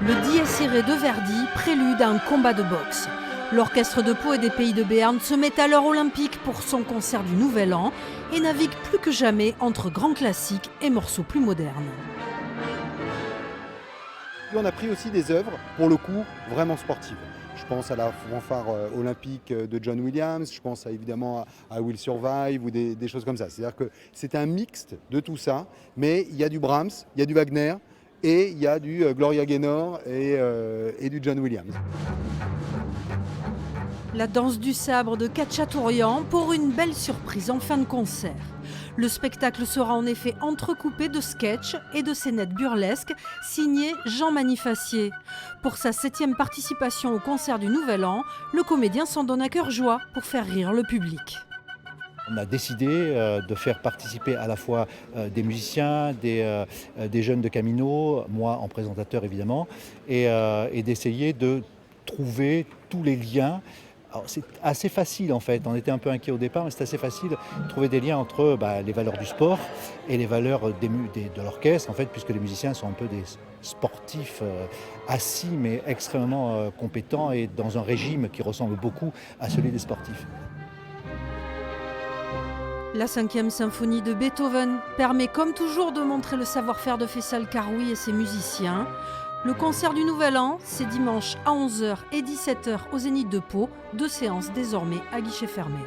Le Dies Irae de Verdi, prélude à un combat de boxe. L'orchestre de Pau et des Pays de Béarn se met à l'heure olympique pour son concert du Nouvel An et navigue plus que jamais entre grands classiques et morceaux plus modernes. On a pris aussi des œuvres, pour le coup, vraiment sportives. Je pense à la fanfare olympique de John Williams, je pense évidemment à Will Survive ou des choses comme ça. C'est-à-dire que c'est un mixte de tout ça, mais il y a du Brahms, il y a du Wagner et il y a du Gloria Gaynor et du John Williams. La danse du sabre de Khachaturian pour une belle surprise en fin de concert. Le spectacle sera en effet entrecoupé de sketchs et de scénettes burlesques signées Jean Manifacier. Pour sa 7e participation au concert du Nouvel An, le comédien s'en donne à cœur joie pour faire rire le public. On a décidé de faire participer à la fois des musiciens, des jeunes de Camino, moi en présentateur évidemment, et d'essayer de trouver tous les liens. Alors, c'est assez facile en fait, on était un peu inquiet au départ, mais c'est assez facile de trouver des liens entre les valeurs du sport et les valeurs de l'orchestre, en fait, puisque les musiciens sont un peu des sportifs assis mais extrêmement compétents et dans un régime qui ressemble beaucoup à celui des sportifs. La 5e symphonie de Beethoven permet comme toujours de montrer le savoir-faire de Faisal Karoui et ses musiciens. Le concert du Nouvel An, c'est dimanche à 11h et 17h au Zénith de Pau, 2 séances désormais à guichet fermé.